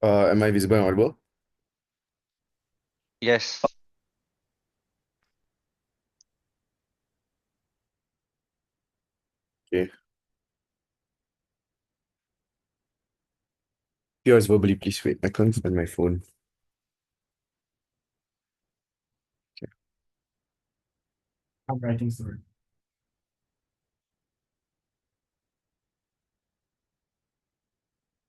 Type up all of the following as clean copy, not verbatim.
Am I visible and audible? Yes. Okay. Yours verbally, please wait. I can't find my phone. Okay. I'm writing through.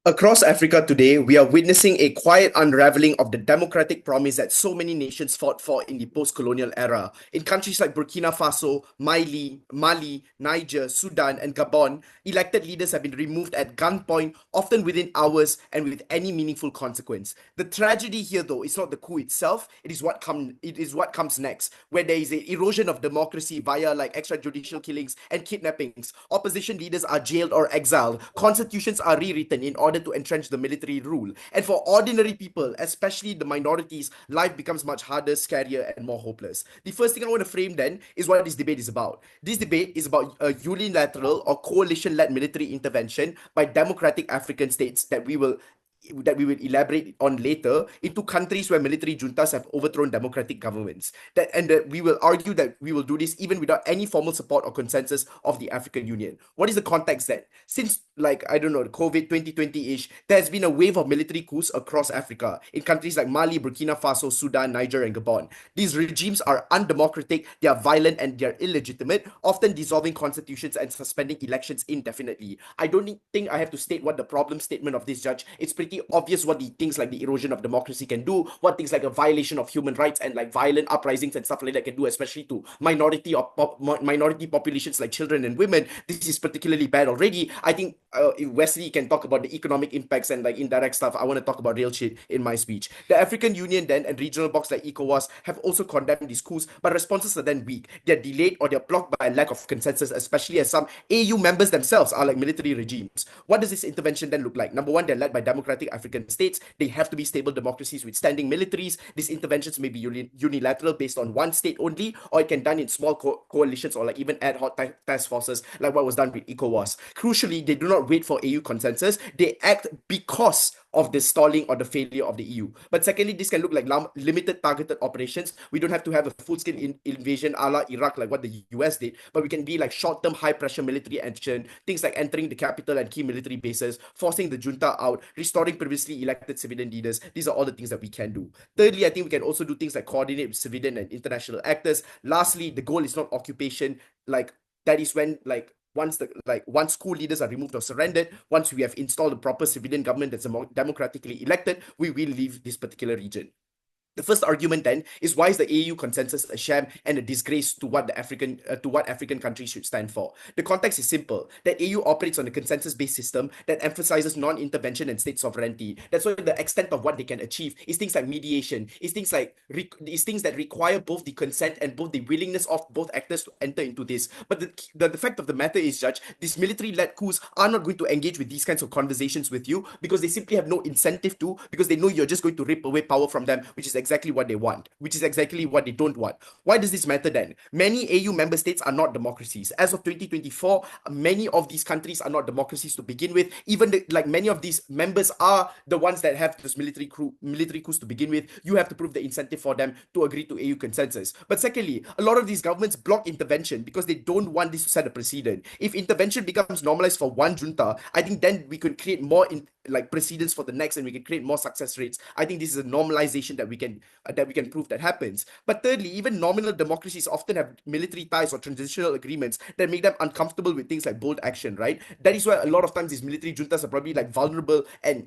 Across Africa today, we are witnessing a quiet unraveling of the democratic promise that so many nations fought for in the post-colonial era. In countries like Burkina Faso, Mali, Niger, Sudan, and Gabon, elected leaders have been removed at gunpoint, often within hours and with any meaningful consequence. The tragedy here, though, is not the coup itself; it is what comes next, where there is an erosion of democracy via like extrajudicial killings and kidnappings. Opposition leaders are jailed or exiled. Constitutions are rewritten in order to entrench the military rule. And for ordinary people, especially the minorities, life becomes much harder, scarier, and more hopeless. The first thing I want to frame then is what this debate is about. This debate is about a unilateral or coalition-led military intervention by democratic African states that we will elaborate on later into countries where military juntas have overthrown democratic governments. That we will argue that we will do this even without any formal support or consensus of the African Union. What is the context then? Since like I don't know, COVID 2020-ish, there has been a wave of military coups across Africa in countries like Mali, Burkina Faso, Sudan, Niger, and Gabon. These regimes are undemocratic, they are violent, and they are illegitimate, often dissolving constitutions and suspending elections indefinitely. I don't think I have to state what the problem statement of this judge. It's pretty obvious what the things like the erosion of democracy can do, what things like a violation of human rights and like violent uprisings and stuff like that can do, especially to minority populations like children and women. This is particularly bad already. I think if Wesley can talk about the economic impacts and like indirect stuff. I want to talk about real shit in my speech. The African Union then and regional blocs like ECOWAS have also condemned these coups, but responses are then weak. They're delayed or they're blocked by a lack of consensus, especially as some AU members themselves are like military regimes. What does this intervention then look like? Number one, they're led by democratic African states. They have to be stable democracies with standing militaries. These interventions may be unilateral based on one state only, or it can be done in small coalitions or like even ad hoc task forces, like what was done with ECOWAS. Crucially, they do not wait for AU consensus. They act because of the stalling or the failure of the EU. But secondly, this can look like limited targeted operations. We don't have to have a full-scale invasion a la Iraq like what the US did, but we can be like short-term high-pressure military action, things like entering the capital and key military bases, forcing the junta out, restoring previously elected civilian leaders. These are all the things that we can do. Thirdly, I think we can also do things like coordinate with civilian and international actors. Lastly, the goal is not occupation. Like that is when once school leaders are removed or surrendered, once we have installed a proper civilian government that's democratically elected, we will leave this particular region. The first argument then is, why is the AU consensus a sham and a disgrace to what African countries should stand for? The context is simple: that AU operates on a consensus-based system that emphasizes non-intervention and state sovereignty. That's why the extent of what they can achieve is things like mediation, is things that require both the consent and both the willingness of both actors to enter into this. But the fact of the matter is, Judge, these military-led coups are not going to engage with these kinds of conversations with you because they simply have no incentive to, because they know you're just going to rip away power from them, which is exactly what they want, which is exactly what they don't want. Why does this matter then? Many AU member states are not democracies. As of 2024, many of these countries are not democracies to begin with. Even like many of these members are the ones that have this military coups to begin with. You have to prove the incentive for them to agree to AU consensus. But secondly, a lot of these governments block intervention because they don't want this to set a precedent. If intervention becomes normalized for one junta, I think then we could create more precedents for the next, and we can create more success rates. I think this is a normalization that we can prove that happens. But thirdly, even nominal democracies often have military ties or transitional agreements that make them uncomfortable with things like bold action, right? That is why a lot of times these military juntas are probably like vulnerable and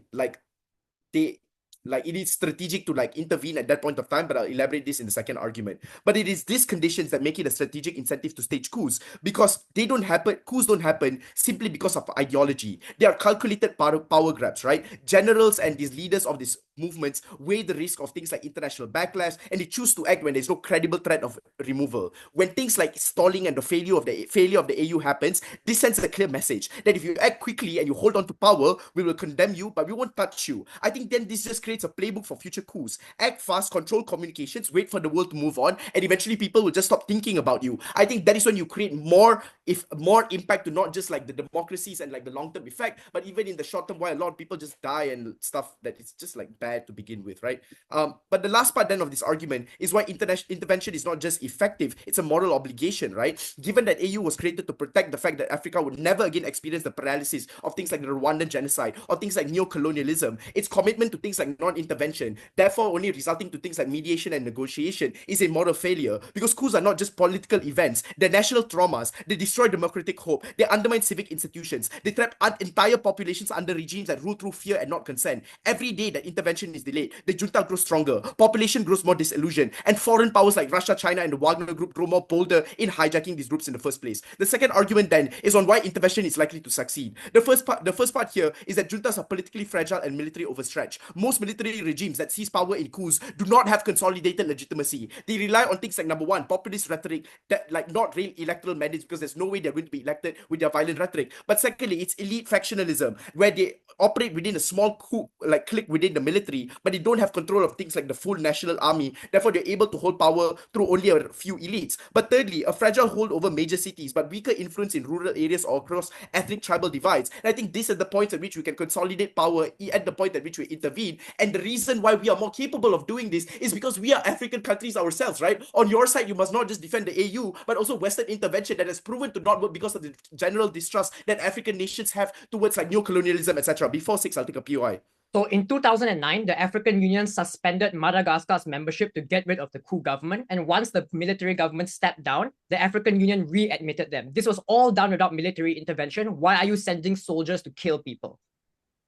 they it is strategic to like intervene at that point of time, but I'll elaborate this in the second argument. But it is these conditions that make it a strategic incentive to stage coups, because coups don't happen simply because of ideology. They are calculated power grabs, right? Generals and these leaders of these movements weigh the risk of things like international backlash, and they choose to act when there's no credible threat of removal. When things like stalling and the failure of the AU happens, this sends a clear message that if you act quickly and you hold on to power, we will condemn you, but we won't touch you. I think then this just creates a playbook for future coups. Act fast, control communications, wait for the world to move on, and eventually people will just stop thinking about you. I think that is when you create more if more impact to not just like the democracies and like the long-term effect, but even in the short term, why a lot of people just die and stuff that it's just like bad to begin with, right? But the last part then of this argument is why international intervention is not just effective, it's a moral obligation, right? Given that AU was created to protect the fact that Africa would never again experience the paralysis of things like the Rwandan genocide or things like neo-colonialism, its commitment to things like non-intervention, therefore only resulting to things like mediation and negotiation, is a moral failure, because coups are not just political events, they're national traumas. They destroy democratic hope, they undermine civic institutions, they trap entire populations under regimes that rule through fear and not consent. Every day that intervention is delayed, the junta grows stronger, population grows more disillusioned, and foreign powers like Russia, China, and the Wagner Group grow more bolder in hijacking these groups in the first place. The second argument then is on why intervention is likely to succeed. The first part here is that juntas are politically fragile and military overstretched. Most military regimes that seize power in coups do not have consolidated legitimacy. They rely on things like, number one, populist rhetoric, that like not real electoral mandates, because there's no way they're going to be elected with their violent rhetoric. But secondly, it's elite factionalism, where they operate within a small coup, like clique within the military, but they don't have control of things like the full national army. Therefore, they're able to hold power through only a few elites. But thirdly, a fragile hold over major cities, but weaker influence in rural areas or across ethnic tribal divides. And I think these are the points at which we can consolidate power at the point at which we intervene. And the reason why we are more capable of doing this is because we are African countries ourselves, right? On your side, you must not just defend the AU, but also Western intervention that has proven to not work because of the general distrust that African nations have towards like neo-colonialism, etc. Before 6, I'll take a POI. So in 2009, the African Union suspended Madagascar's membership to get rid of the coup government. And once the military government stepped down, the African Union readmitted them. This was all done without military intervention. Why are you sending soldiers to kill people?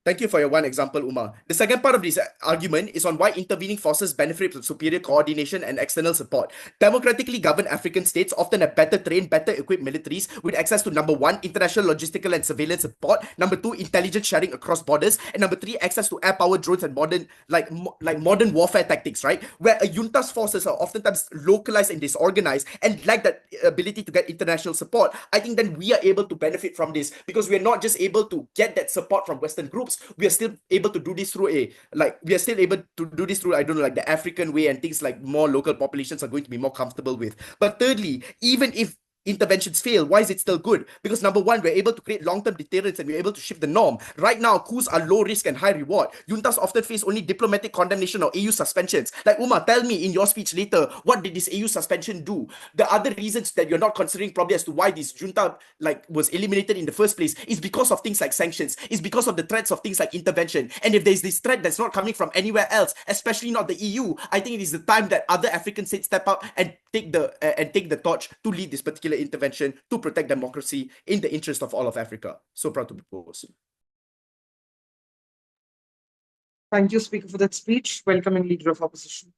Thank you for your one example, Umar. The second part of this argument is on why intervening forces benefit from superior coordination and external support. Democratically governed African states often have better trained, better equipped militaries with access to, number one, international logistical and surveillance support, number two, intelligence sharing across borders, and number three, access to air power drones and modern modern warfare tactics, right? Where a junta's forces are oftentimes localized and disorganized and lack that ability to get international support. I think then we are able to benefit from this, because we are not just able to get that support from Western groups, we are still able to do this through I don't know, like the African way, and things like more local populations are going to be more comfortable with. But thirdly, even if interventions fail, why is it still good? Because number one, we're able to create long-term deterrence and we're able to shift the norm. Right now, coups are low risk and high reward. Juntas often face only diplomatic condemnation or AU suspensions. Like Umar, tell me in your speech later, what did this AU suspension do? The other reasons that you're not considering probably as to why this junta was eliminated in the first place is because of things like sanctions. It's because of the threats of things like intervention. And if there's this threat that's not coming from anywhere else, especially not the EU, I think it is the time that other African states step up and take the torch to lead this particular intervention to protect democracy in the interest of all of Africa. So proud to propose. Thank you, Speaker, for that speech. Welcoming Leader of Opposition.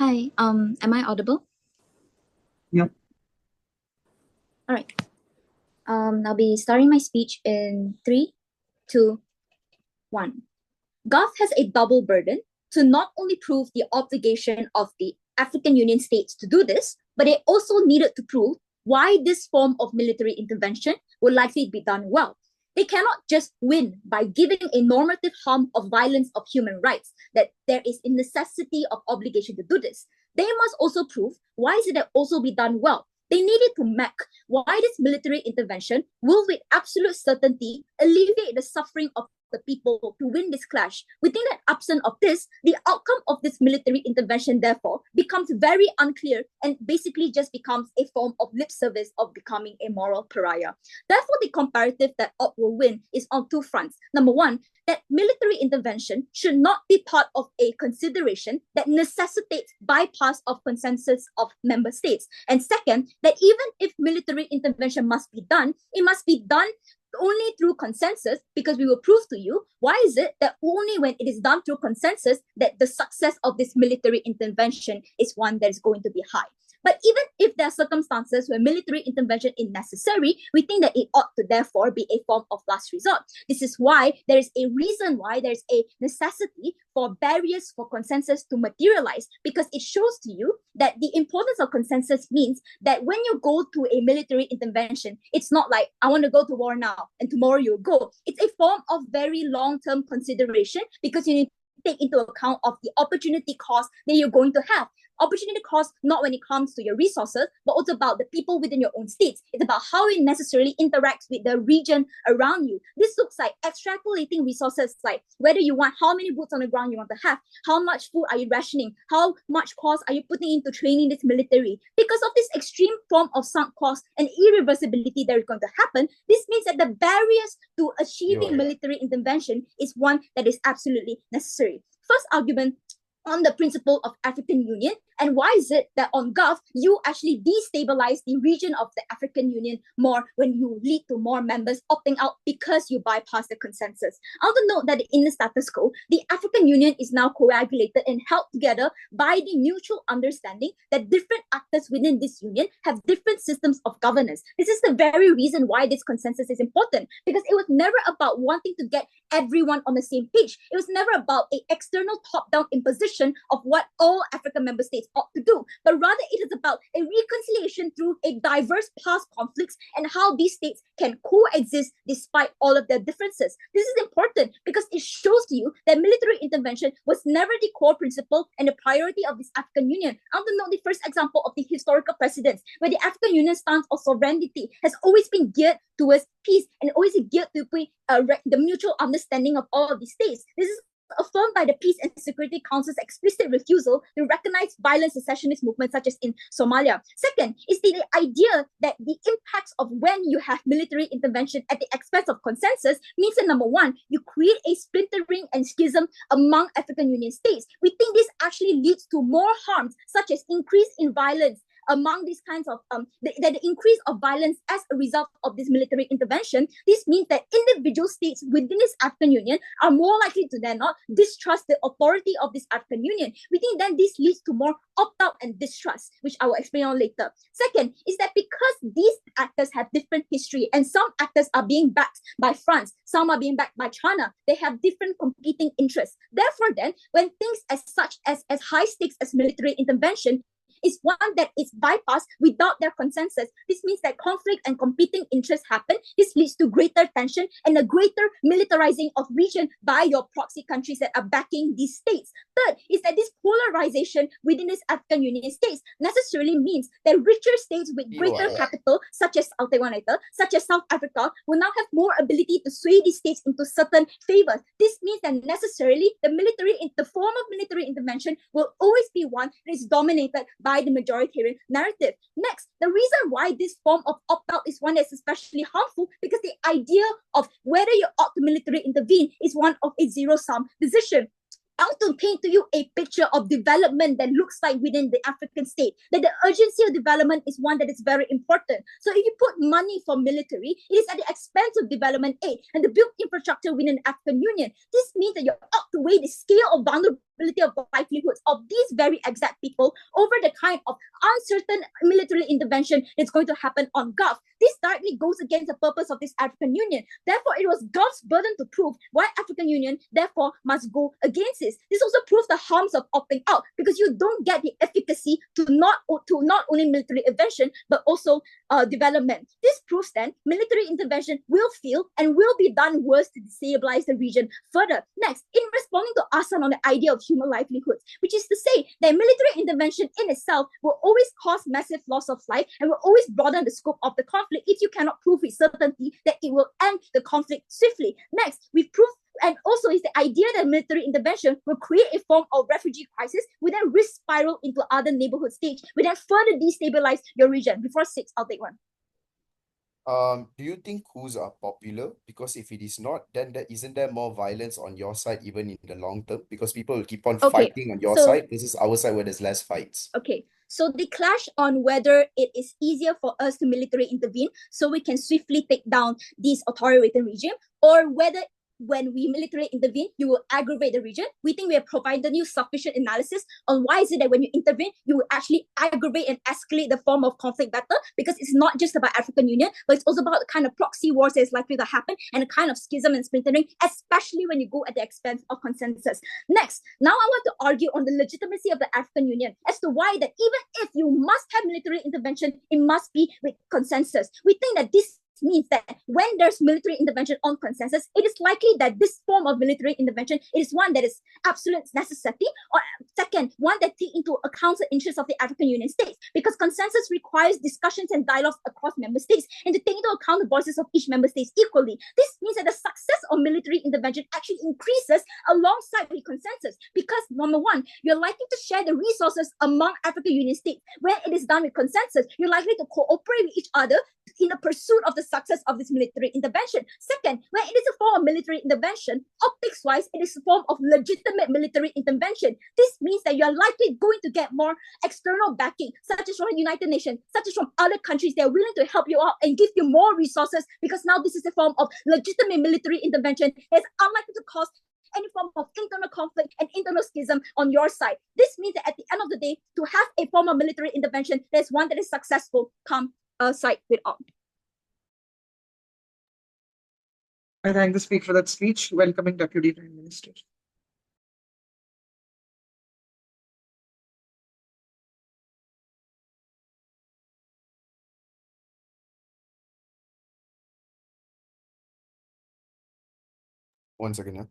Hi, am I audible? Yeah. All right. I'll be starting my speech in 3, 2, 1. GOV has a double burden to not only prove the obligation of the African Union states to do this, but it also needed to prove why this form of military intervention will likely be done well. They cannot just win by giving a normative harm of violence of human rights, that there is a necessity of obligation to do this. They must also prove why is it that also be done well. They needed to map why this military intervention will with absolute certainty alleviate the suffering of the people to win this clash. Within that absence of this, the outcome of this military intervention therefore becomes very unclear and basically just becomes a form of lip service of becoming a moral pariah. Therefore, the comparative that Op will win is on two fronts. Number one, that military intervention should not be part of a consideration that necessitates bypass of consensus of member states. And second, that even if military intervention must be done, it must be done only through consensus, because we will prove to you why is it that only when it is done through consensus that the success of this military intervention is one that is going to be high. But even if there are circumstances where military intervention is necessary, we think that it ought to therefore be a form of last resort. This is why there is a reason why there is a necessity for barriers for consensus to materialize, because it shows to you that the importance of consensus means that when you go to a military intervention, it's not like, I want to go to war now and tomorrow you go. It's a form of very long-term consideration, because you need to take into account of the opportunity cost that you're going to have. Opportunity cost, not when it comes to your resources, but also about the people within your own states. It's about how it necessarily interacts with the region around you. This looks like extrapolating resources, like whether you want, how many boots on the ground you want to have, how much food are you rationing, how much cost are you putting into training this military. Because of this extreme form of sunk cost and irreversibility that is going to happen, this means that the barriers to achieving military intervention is one that is absolutely necessary. First argument on the principle of African Union, and why is it that on Gulf, you actually destabilize the region of the African Union more when you lead to more members opting out because you bypass the consensus? I want to note that in the status quo, the African Union is now coagulated and held together by the mutual understanding that different actors within this union have different systems of governance. This is the very reason why this consensus is important, because it was never about wanting to get everyone on the same page. It was never about an external top-down imposition of what all African member states ought to do, but rather it is about a reconciliation through a diverse past conflicts and how these states can coexist despite all of their differences. This is important because it shows to you that military intervention was never the core principle and the priority of this African Union. I want to note the first example of the historical precedents, where the African Union stance of sovereignty has always been geared towards peace and always geared to the mutual understanding of all of these states. This is affirmed by the Peace and Security Council's explicit refusal to recognize violent secessionist movements such as in Somalia. Second is the idea that the impacts of when you have military intervention at the expense of consensus means that, number one, you create a splintering and schism among African Union states. We think this actually leads to more harms, such as increase in violence among these kinds of the increase of violence as a result of this military intervention. This means that individual states within this African Union are more likely to then not distrust the authority of this African Union. We think then this leads to more opt-out and distrust, which I will explain on later. Second is that because these actors have different history and some actors are being backed by France, some are being backed by China, they have different competing interests. Therefore then, when things as such as high stakes as military intervention is one that is bypassed without their consensus, this means that conflict and competing interests happen. This leads to greater tension and a greater militarizing of region by your proxy countries that are backing these states. Third is that this polarization within this African Union states necessarily means that richer states with greater capital, such as such as South Africa, will now have more ability to sway these states into certain favors. This means that necessarily the form of military intervention will always be one that is dominated by the majoritarian narrative. Next, the reason why this form of opt-out is one that's especially harmful, because the idea of whether you ought to military intervene is one of a zero-sum decision. I want to paint to you a picture of development that looks like within the African state, that the urgency of development is one that is very important. So if you put money for military, it is at the expense of development aid and the built infrastructure within the African Union. This means that you ought to weigh the scale of vulnerability of the livelihoods of these very exact people over the kind of uncertain military intervention that's going to happen on Gulf. This directly goes against the purpose of this African Union. Therefore, it was Gulf's burden to prove why African Union therefore must go against this. This also proves the harms of opting out, because you don't get the efficacy to not only military intervention but also development. This proves then military intervention will fail and will be done worse to destabilize the region further. Next, in responding to Ahsan on the idea of human livelihoods, which is to say that military intervention in itself will always cause massive loss of life and will always broaden the scope of the conflict if you cannot prove with certainty that it will end the conflict swiftly. Next, we prove, and also is the idea that military intervention will create a form of refugee crisis, will then risk spiral into other neighborhood states, will then further destabilize your region. Before 6, I'll take one. Do you think coups are popular? Because if it is not, then isn't there more violence on your side even in the long term? Because people will keep on fighting on your side versus our side where there's less fights. Okay, so the clash on whether it is easier for us to military intervene so we can swiftly take down this authoritarian regime, or whether when we militarily intervene, you will aggravate the region. We think we have provided you sufficient analysis on why is it that when you intervene, you will actually aggravate and escalate the form of conflict better, because it's not just about African Union, but it's also about the kind of proxy wars that is likely to happen and the kind of schism and splintering, especially when you go at the expense of consensus. Next, now I want to argue on the legitimacy of the African Union as to why that even if you must have military intervention, it must be with consensus. We think that this means that when there's military intervention on consensus, it is likely that this form of military intervention is one that is absolute necessity, or second, one that takes into account the interests of the African Union states, because consensus requires discussions and dialogues across member states and to take into account the voices of each member states equally. This means that the success of military intervention actually increases alongside with consensus, because number one, you're likely to share the resources among African Union states. When it is done with consensus, you're likely to cooperate with each other in the pursuit of the success of this military intervention. Second, when it is a form of military intervention, optics-wise, it is a form of legitimate military intervention. This means that you are likely going to get more external backing, such as from the United Nations, such as from other countries that are willing to help you out and give you more resources, because now this is a form of legitimate military intervention that is unlikely to cause any form of internal conflict and internal schism on your side. This means that at the end of the day, to have a form of military intervention, there's one that is successful, come side with all. I thank the speaker for that speech. Welcoming Deputy Prime Minister. One second, yeah.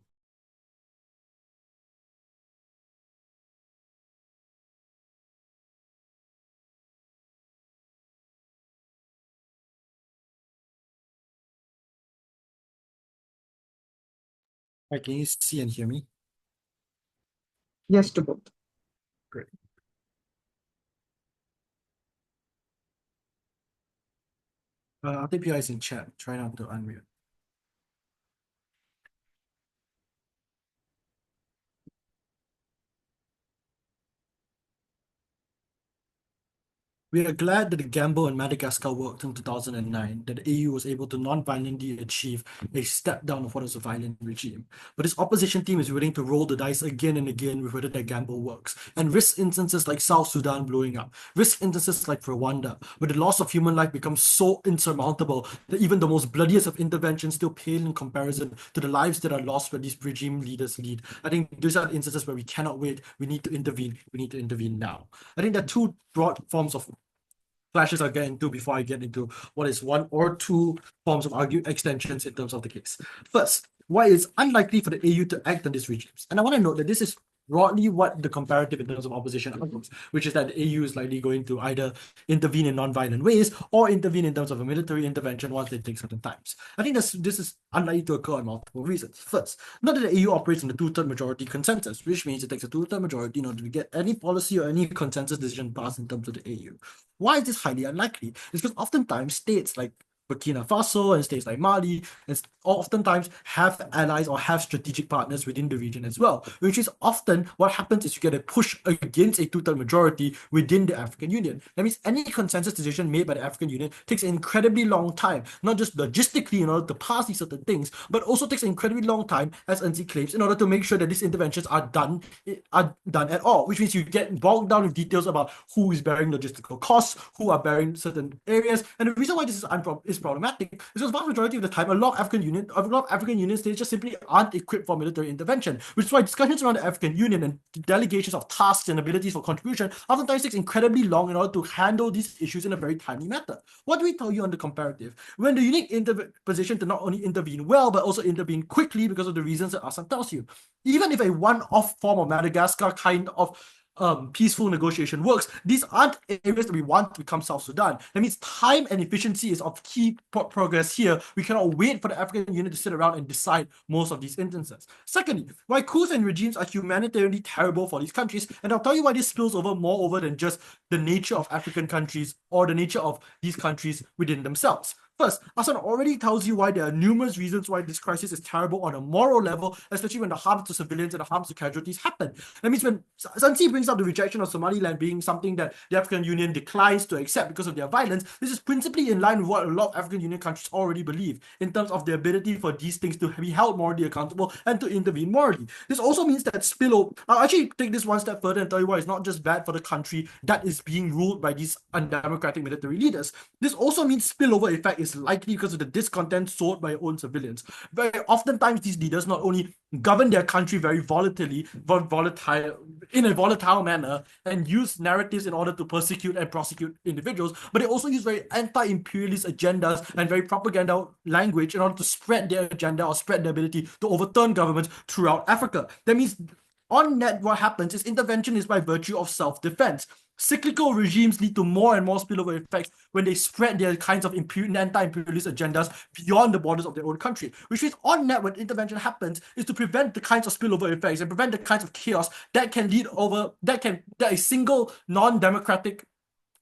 Right, can you see and hear me? Yes to both. Great. RTPI is in chat. Try not to unmute. We are glad that the Gabon and Madagascar worked in 2009, that the AU was able to non-violently achieve a step down of what is a violent regime. But this opposition team is willing to roll the dice again and again with whether that gamble works, and risk instances like South Sudan blowing up, risk instances like Rwanda, where the loss of human life becomes so insurmountable that even the most bloodiest of interventions still pale in comparison to the lives that are lost where these regime leaders lead. I think these are instances where we cannot wait. We need to intervene. We need to intervene now. I think there are two broad forms of clashes I'll get into before I get into what is one or two forms of argued extensions in terms of the case. First, why it's unlikely for the AU to act on these regimes? And I want to note that this is broadly what the comparative in terms of opposition argues, which is that the AU is likely going to either intervene in non-violent ways or intervene in terms of a military intervention once they take certain times. I think this is unlikely to occur on multiple reasons. First, not that the AU operates in the two-third majority consensus, which means it takes a two-third majority in order to get any policy or any consensus decision passed in terms of the AU. Why is this highly unlikely? It's because oftentimes states like Burkina Faso and states like Mali and oftentimes have allies or have strategic partners within the region as well, which is often what happens is you get a push against a two-third majority within the African Union. That means any consensus decision made by the African Union takes an incredibly long time, not just logistically in order to pass these certain things, but also takes an incredibly long time, as NC claims, in order to make sure that these interventions are done at all, which means you get bogged down in details about who is bearing logistical costs, who are bearing certain areas. And the reason why this is problematic is because the vast majority of the time, a lot of African Union states just simply aren't equipped for military intervention, which is why discussions around the African Union and delegations of tasks and abilities for contribution oftentimes takes incredibly long in order to handle these issues in a very timely manner. What do we tell you on the comparative? When the unique position to not only intervene well, but also intervene quickly because of the reasons that Ahsan tells you. Even if a one-off form of Madagascar kind of peaceful negotiation works, these aren't areas that we want to become South Sudan. That means time and efficiency is of key progress here. We cannot wait for the African Union to sit around and decide most of these instances. Secondly, why coups and regimes are humanitarianly terrible for these countries, and I'll tell you why this spills over more over than just the nature of African countries or the nature of these countries within themselves. First, Ahsan already tells you why there are numerous reasons why this crisis is terrible on a moral level, especially when the harm to civilians and the harm to casualties happen. That means when Sansi brings up the rejection of Somaliland being something that the African Union declines to accept because of their violence, this is principally in line with what a lot of African Union countries already believe in terms of the ability for these things to be held morally accountable and to intervene morally. This also means that spillover. I'll actually take this one step further and tell you why it's not just bad for the country that is being ruled by these undemocratic military leaders. This also means spillover effect is likely because of the discontent sought by your own civilians. Very oftentimes, these leaders not only govern their country very in a volatile manner and use narratives in order to persecute and prosecute individuals, but they also use very anti-imperialist agendas and very propaganda language in order to spread their agenda or spread their ability to overturn governments throughout Africa. That means on net, what happens is intervention is by virtue of self-defense. Cyclical regimes lead to more and more spillover effects when they spread their kinds of anti-imperialist agendas beyond the borders of their own country. Which means on net, when intervention happens, is to prevent the kinds of spillover effects and prevent the kinds of chaos that a single non-democratic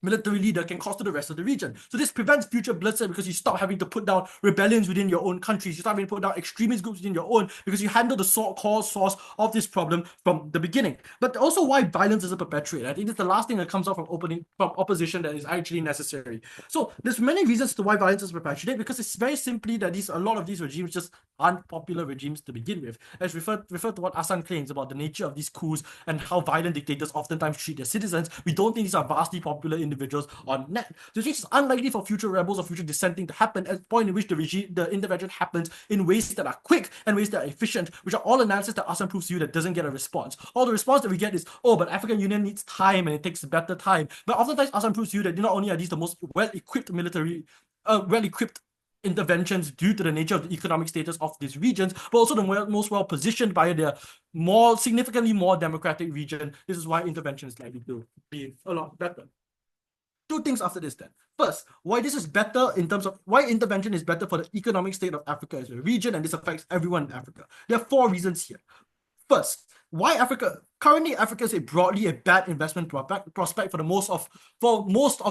military leader can cause to the rest of the region. So this prevents future bloodshed because you stop having to put down rebellions within your own countries. You stop having to put down extremist groups within your own because you handle the core source of this problem from the beginning. But also why violence is perpetuated. I think that's the last thing that comes out from opposition that is actually necessary. So there's many reasons to why violence is perpetuated, because it's very simply that a lot of these regimes just aren't popular regimes to begin with. As refer to what Ahsan claims about the nature of these coups and how violent dictators oftentimes treat their citizens, we don't think these are vastly popular individuals on net. So it's unlikely for future rebels or future dissenting to happen at the point in which the intervention happens in ways that are quick and ways that are efficient, which are all analysis that Ahsan proves to you that doesn't get a response. All the response that we get is, oh, but African Union needs time and it takes better time. But oftentimes Ahsan proves to you that not only are these the most well-equipped interventions due to the nature of the economic status of these regions, but also the most well-positioned by their significantly more democratic region. This is why intervention is likely to be a lot better. Two things after this then. First, why this is better in terms of why intervention is better for the economic state of Africa as a region, and this affects everyone in Africa. There are 4 reasons here. First, why Africa? Currently, Africa is broadly a bad investment prospect for most of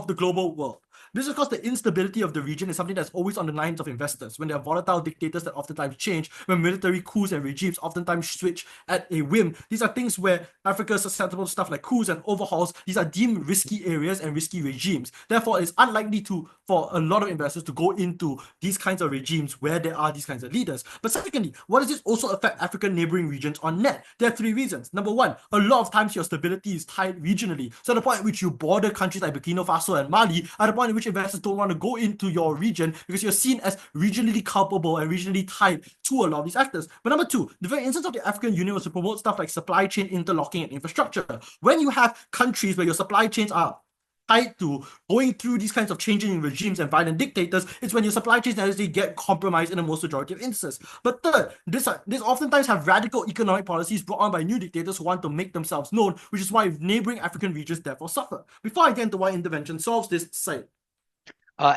the global world. This is because the instability of the region is something that's always on the minds of investors. When there are volatile dictators that oftentimes change, when military coups and regimes oftentimes switch at a whim, these are things where Africa is susceptible to stuff like coups and overhauls. These are deemed risky areas and risky regimes. Therefore, it's unlikely for a lot of investors to go into these kinds of regimes where there are these kinds of leaders. But secondly, what does this also affect African neighboring regions on net? There are 3 reasons. Number 1, a lot of times your stability is tied regionally. So the point at which you border countries like Burkina Faso and Mali, at the point at which investors don't want to go into your region because you're seen as regionally culpable and regionally tied to a lot of these actors. But number 2, the very instance of the African Union was to promote stuff like supply chain interlocking and infrastructure. When you have countries where your supply chains are tied to going through these kinds of changing regimes and violent dictators, it's when your supply chains actually get compromised in the most majority of instances. But third, this oftentimes have radical economic policies brought on by new dictators who want to make themselves known, which is why neighboring African regions therefore suffer. Before I get into why intervention solves this side.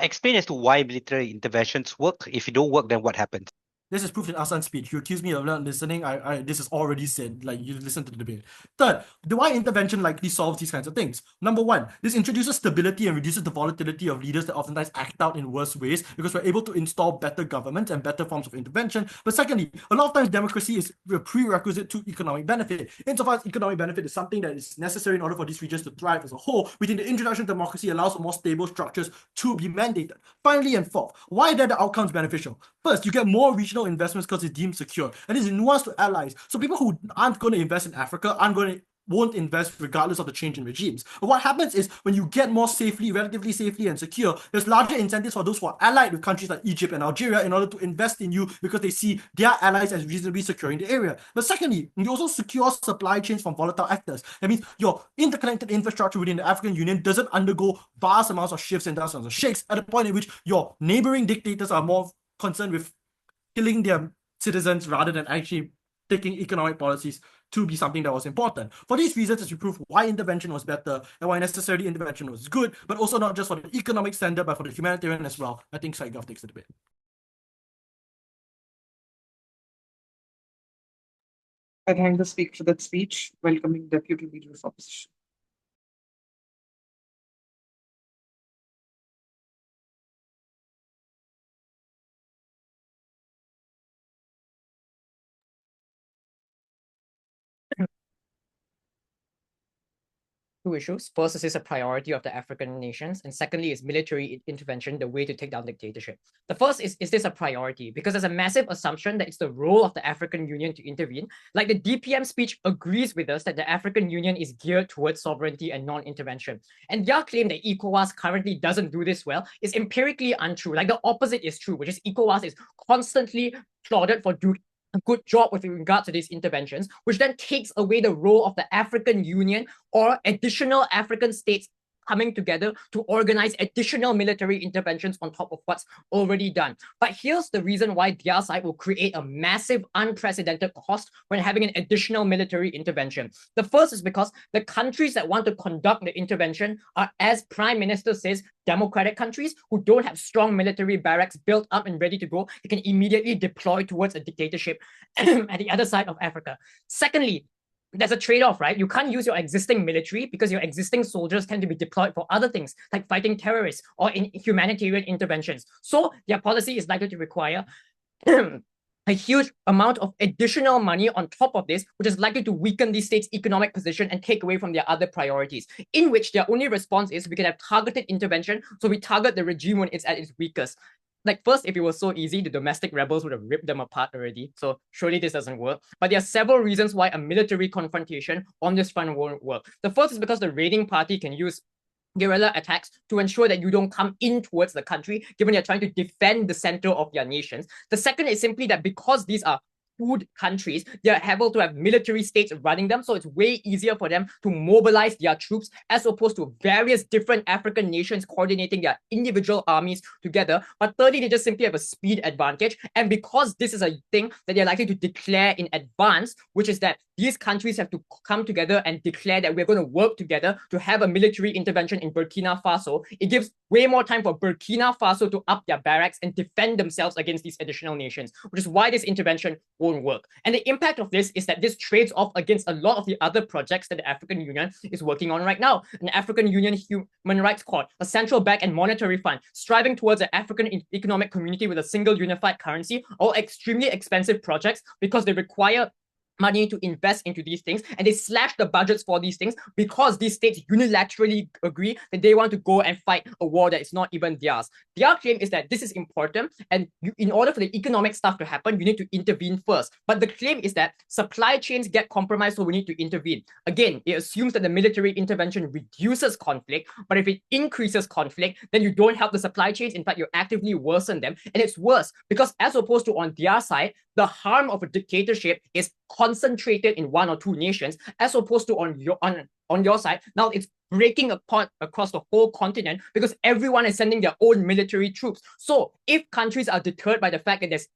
Explain as to why military interventions work. If you don't work, then what happens? This is proof in Ahsan's speech. You accuse me of not listening. This is already said. Like, you listen to the debate. Third, the why intervention likely solves these kinds of things. Number 1, this introduces stability and reduces the volatility of leaders that oftentimes act out in worse ways because we're able to install better government and better forms of intervention. But secondly, a lot of times democracy is a prerequisite to economic benefit. Insofar as economic benefit is something that is necessary in order for these regions to thrive as a whole, within the introduction of democracy allows for more stable structures to be mandated. Finally and fourth, why are the outcomes beneficial? First, you get more regional investments because it's deemed secure, and it's nuanced to allies. So people who aren't going to invest in Africa won't invest regardless of the change in regimes. But what happens is when you get more relatively safely and secure, there's larger incentives for those who are allied with countries like Egypt and Algeria in order to invest in you because they see their allies as reasonably securing the area. But secondly, you also secure supply chains from volatile actors. That means your interconnected infrastructure within the African Union doesn't undergo vast amounts of shifts and dozens of shakes at the point at which your neighboring dictators are more concerned with killing their citizens rather than actually taking economic policies to be something that was important. For these reasons, as we prove why intervention was better and why necessarily intervention was good, but also not just for the economic standard, but for the humanitarian as well, I think SideGov takes the debate. I thank the speaker for that speech, welcoming Deputy Leader of Opposition. two issues. First, is this a priority of the African nations? And secondly, is military intervention the way to take down dictatorship? The first is this a priority? Because there's a massive assumption that it's the role of the African Union to intervene. Like the DPM speech agrees with us that the African Union is geared towards sovereignty and non-intervention. And their claim that ECOWAS currently doesn't do this well is empirically untrue. Like the opposite is true, which is ECOWAS is constantly applauded for doing a good job with regard to these interventions, which then takes away the role of the African Union or additional African states coming together to organize additional military interventions on top of what's already done. But here's the reason why their side will create a massive, unprecedented cost when having an additional military intervention. The first is because the countries that want to conduct the intervention are, as Prime Minister says, democratic countries who don't have strong military barracks built up and ready to go. They can immediately deploy towards a dictatorship at the other side of Africa. Secondly, there's a trade-off, right? You can't use your existing military because your existing soldiers tend to be deployed for other things like fighting terrorists or in humanitarian interventions. So their policy is likely to require a huge amount of additional money on top of this, which is likely to weaken these states' economic position and take away from their other priorities, in which their only response is we can have targeted intervention, so we target the regime when it's at its weakest. Like first, if it was so easy, the domestic rebels would have ripped them apart already. So surely this doesn't work. But there are several reasons why a military confrontation on this front won't work. The first is because the raiding party can use guerrilla attacks to ensure that you don't come in towards the country, given they're trying to defend the center of their nations. The second is simply that because these are food countries, they're able to have military states running them, so it's way easier for them to mobilize their troops as opposed to various different African nations coordinating their individual armies together. But thirdly, they just simply have a speed advantage, and because this is a thing that they're likely to declare in advance, which is that these countries have to come together and declare that we're going to work together to have a military intervention in Burkina Faso, it gives way more time for Burkina Faso to up their barracks and defend themselves against these additional nations, which is why this intervention won't work. And the impact of this is that this trades off against a lot of the other projects that the African Union is working on right now. An African Union Human Rights Court, a central bank and monetary fund, striving towards an African economic community with a single unified currency, all extremely expensive projects because they require money to invest into these things, and they slash the budgets for these things because these states unilaterally agree that they want to go and fight a war that is not even theirs. Their claim is that this is important, and in order for the economic stuff to happen, you need to intervene first. But the claim is that supply chains get compromised, so we need to intervene. Again, it assumes that the military intervention reduces conflict, but if it increases conflict, then you don't help the supply chains. In fact, you actively worsen them, and it's worse because as opposed to on their side, the harm of a dictatorship is concentrated in one or two nations, as opposed to on your side. Now it's breaking apart across the whole continent because everyone is sending their own military troops. So if countries are deterred by the fact that there's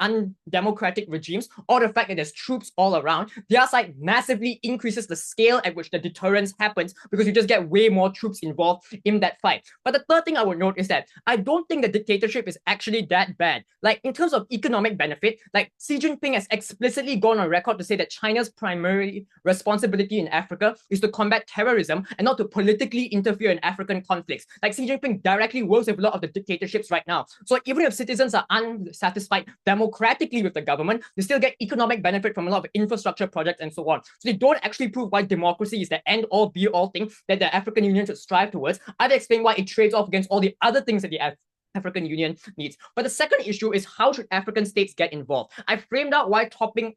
undemocratic regimes or the fact that there's troops all around, their side massively increases the scale at which the deterrence happens because you just get way more troops involved in that fight. But the third thing I would note is that I don't think the dictatorship is actually that bad. Like in terms of economic benefit, like Xi Jinping has explicitly gone on record to say that China's primary responsibility in Africa is to combat terrorism and not to politically interfere in African conflicts. Like Xi Jinping directly works with a lot of the dictatorships right now. So even if citizens are unsatisfied democratically with the government, they still get economic benefit from a lot of infrastructure projects and so on. So they don't actually prove why democracy is the end-all be-all thing that the African Union should strive towards. I've explained why it trades off against all the other things that the African Union needs. But the second issue is how should African states get involved? I framed out why topping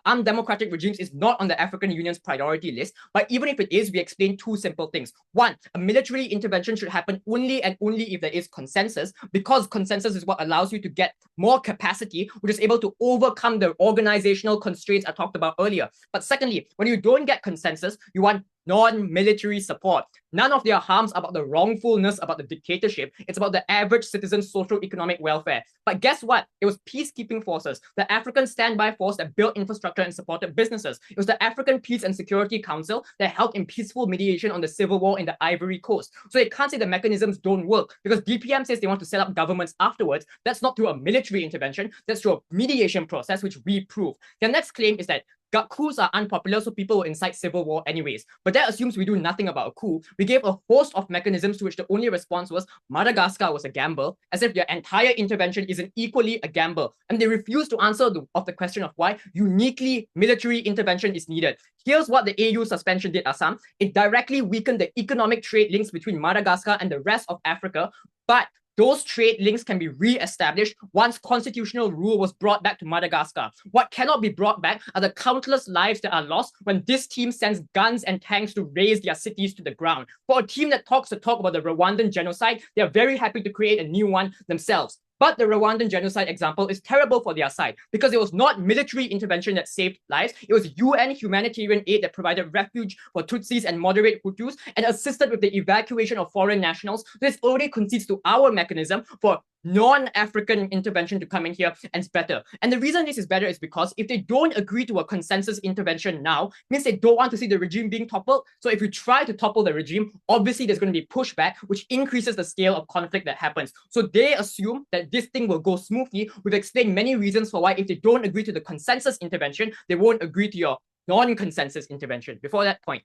undemocratic regimes is not on the African Union's priority list, but even if it is, we explain two simple things. One, a military intervention should happen only and only if there is consensus, because consensus is what allows you to get more capacity, which is able to overcome the organizational constraints I talked about earlier. But secondly, when you don't get consensus, you want non-military support. None of their harms about the wrongfulness about the dictatorship. It's about the average citizen's socio-economic welfare. But guess what? It was peacekeeping forces, the African standby force that built infrastructure and supported businesses. It was the African Peace and Security Council that helped in peaceful mediation on the civil war in the Ivory Coast. So they can't say the mechanisms don't work because DPM says they want to set up governments afterwards. That's not through a military intervention. That's through a mediation process, which we prove. Their next claim is that coups are unpopular, so people will incite civil war anyways. But that assumes we do nothing about a coup. We gave a host of mechanisms to which the only response was Madagascar was a gamble, as if their entire intervention isn't equally a gamble. And they refused to answer the question of why uniquely military intervention is needed. Here's what the AU suspension did, Ahsan. It directly weakened the economic trade links between Madagascar and the rest of Africa, but those trade links can be re-established once constitutional rule was brought back to Madagascar. What cannot be brought back are the countless lives that are lost when this team sends guns and tanks to raze their cities to the ground. For a team that talks the talk about the Rwandan genocide, they are very happy to create a new one themselves. But the Rwandan genocide example is terrible for their side because it was not military intervention that saved lives. It was UN humanitarian aid that provided refuge for Tutsis and moderate Hutus and assisted with the evacuation of foreign nationals. This already concedes to our mechanism for non-African intervention to come in here, and it's better. And the reason this is better is because if they don't agree to a consensus intervention now, means they don't want to see the regime being toppled. So if you try to topple the regime, obviously there's going to be pushback, which increases the scale of conflict that happens. So they assume that this thing will go smoothly. We've explained many reasons for why if they don't agree to the consensus intervention, they won't agree to your non-consensus intervention before that point.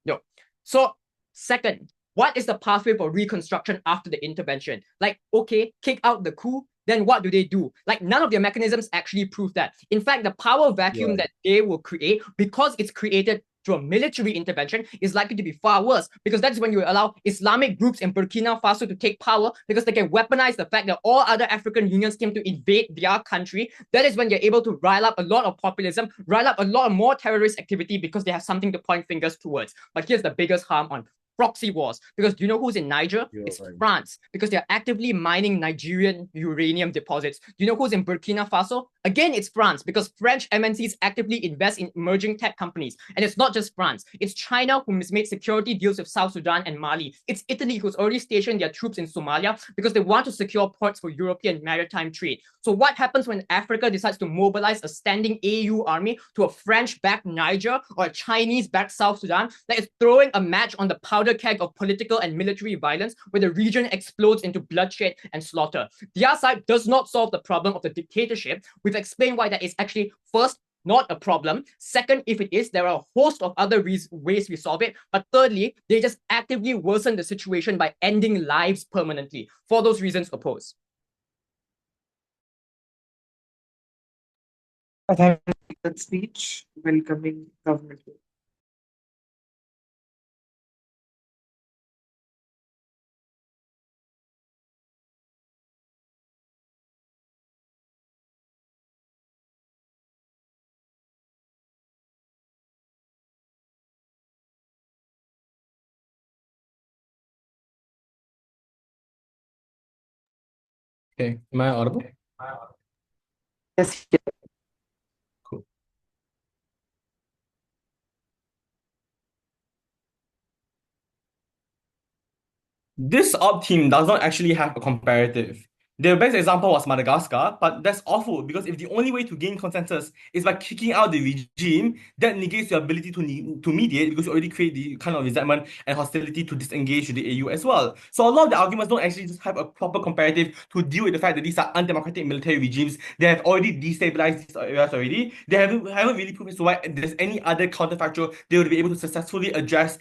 No. So second, what is the pathway for reconstruction after the intervention? Like, okay, kick out the coup, then what do? Like, none of their mechanisms actually prove that. In fact, the power vacuum that they will create, because it's created through a military intervention, is likely to be far worse, because that's when you allow Islamic groups in Burkina Faso to take power, because they can weaponize the fact that all other African unions came to invade their country. That is when you're able to rile up a lot of populism, rile up a lot more terrorist activity, because they have something to point fingers towards. But here's the biggest harm on proxy wars, because do you know who's in Niger? It's France, because they're actively mining Nigerian uranium deposits. Do you know who's in Burkina Faso? Again, it's France, because French MNCs actively invest in emerging tech companies. And it's not just France. It's China who has made security deals with South Sudan and Mali. It's Italy who's already stationed their troops in Somalia because they want to secure ports for European maritime trade. So what happens when Africa decides to mobilize a standing AU army to a French-backed Niger or a Chinese-backed South Sudan? That is throwing a match on the powder keg of political and military violence where the region explodes into bloodshed and slaughter. Their side does not solve the problem of the dictatorship. We've explained why that is actually, first, not a problem. Second, if it is, there are a host of other ways we solve it. But thirdly, they just actively worsen the situation by ending lives permanently. For those reasons, oppose. I thank you for that speech. Welcoming government. Okay, am I audible? Yes. Cool. This op team does not actually have a comparative. The best example was Madagascar, but that's awful because if the only way to gain consensus is by kicking out the regime, that negates your ability to mediate because you already create the kind of resentment and hostility to disengage with the AU as well. So a lot of the arguments don't actually just have a proper comparative to deal with the fact that these are undemocratic military regimes. They have already destabilized these areas already. They haven't really proved as to why there's any other counterfactual they would be able to successfully address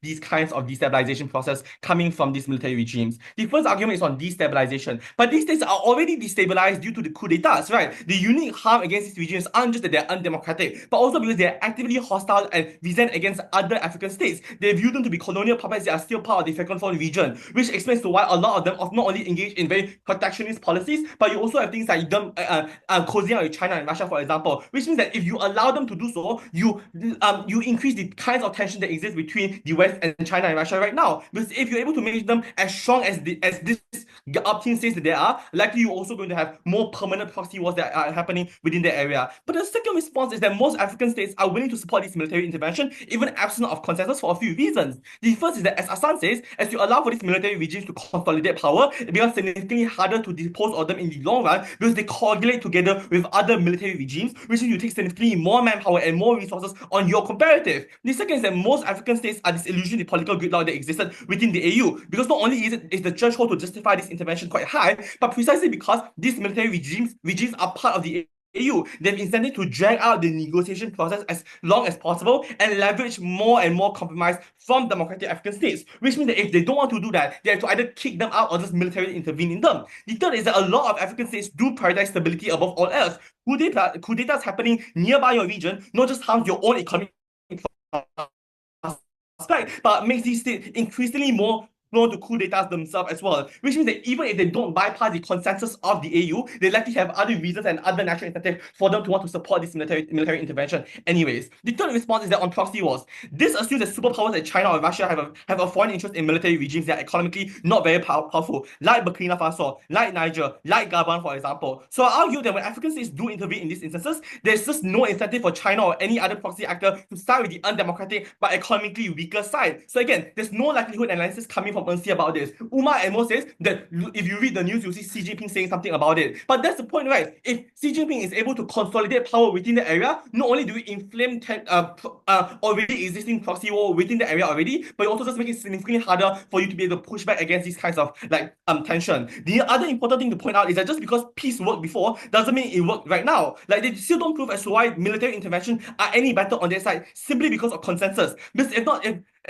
these kinds of destabilization process coming from these military regimes. The first argument is on destabilization, but these states are already destabilized due to the coup d'etats, right? The unique harm against these regimes aren't just that they're undemocratic, but also because they're actively hostile and resent against other African states. They view them to be colonial puppets that are still part of the Francophone region, which explains to why a lot of them have not only engaged in very protectionist policies, but you also have things like them cozying out with China and Russia, for example, which means that if you allow them to do so, you increase the kinds of tension that exist between the West and China and Russia right now. Because if you're able to make them as strong as this up team says that they are, likely you're also going to have more permanent proxy wars that are happening within the area. But the second response is that most African states are willing to support this military intervention, even absent of consensus, for a few reasons. The first is that, as Ahsan says, as you allow for these military regimes to consolidate power, it becomes significantly harder to depose of them in the long run because they coagulate together with other military regimes, which means you take significantly more manpower and more resources on your comparative. The second is that most African states are disillusioned with the political gridlock that existed within the AU, because not only is the threshold to justify this intervention quite high, but precisely because these military regimes are part of the AU, they have incentive to drag out the negotiation process as long as possible and leverage more and more compromise from democratic African states, which means that if they don't want to do that, they have to either kick them out or just militarily intervene in them. The third is that a lot of African states do prioritize stability above all else. Coup d'etats happening nearby your region not just harms your own economic prospect, but makes these states increasingly more prone to coup d'etats themselves as well, which means that even if they don't bypass the consensus of the AU, they likely have other reasons and other natural incentives for them to want to support this military intervention anyways. The third response is that on proxy wars, this assumes that superpowers like China or Russia have a foreign interest in military regimes that are economically not very powerful, like Burkina Faso, like Niger, like Gabon, for example. So I argue that when African states do intervene in these instances, there's just no incentive for China or any other proxy actor to side with the undemocratic but economically weaker side. So again, there's no likelihood analysis coming from UNC about this. Umar and Mo says that if you read the news, you'll see Xi Jinping saying something about it. But that's the point, right? If Xi Jinping is able to consolidate power within the area, not only do we inflame already existing proxy war within the area already, but you also just make it significantly harder for you to be able to push back against these kinds of tension. The other important thing to point out is that just because peace worked before doesn't mean it worked right now. Like, they still don't prove as to why military intervention are any better on their side simply because of consensus.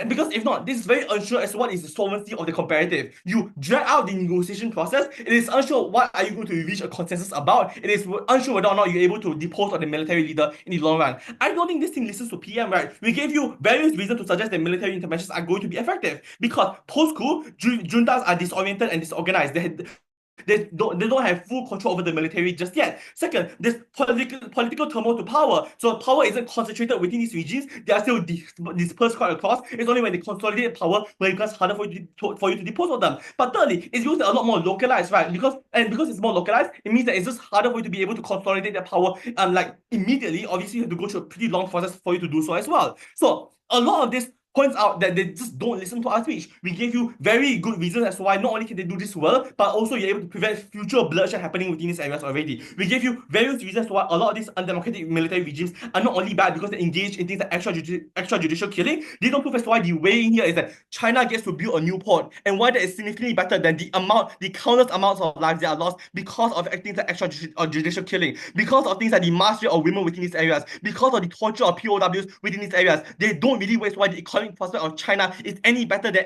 Because if not, this is very unsure as to what is the solvency of the comparative. You drag out the negotiation process, it is unsure what are you going to reach a consensus about. It is unsure whether or not you're able to depose on the military leader in the long run. I don't think this thing listens to PM, right? We gave you various reasons to suggest that military interventions are going to be effective because post-coup, juntas are disoriented and disorganized. They don't have full control over the military just yet. Second, there's political turmoil to power. So power isn't concentrated within these regimes. They are still dispersed quite across. It's only when they consolidate power when it becomes harder for you to depose on them. But thirdly, it's used a lot more localized, right? Because it's more localized, it means that it's just harder for you to be able to consolidate that power like immediately. Obviously, you have to go through a pretty long process for you to do so as well. So a lot of this points out that they just don't listen to our speech. We gave you very good reasons as to why not only can they do this well, but also you're able to prevent future bloodshed happening within these areas already. We gave you various reasons why a lot of these undemocratic military regimes are not only bad because they engage in things like extrajudicial killing. They don't prove as to why the way in here is that China gets to build a new port, and why that is significantly better than the countless amounts of lives that are lost because of things like extrajudicial killing, because of things like the mass rape of women within these areas, because of the torture of POWs within these areas. They don't really waste why the economic prospect of China is any better than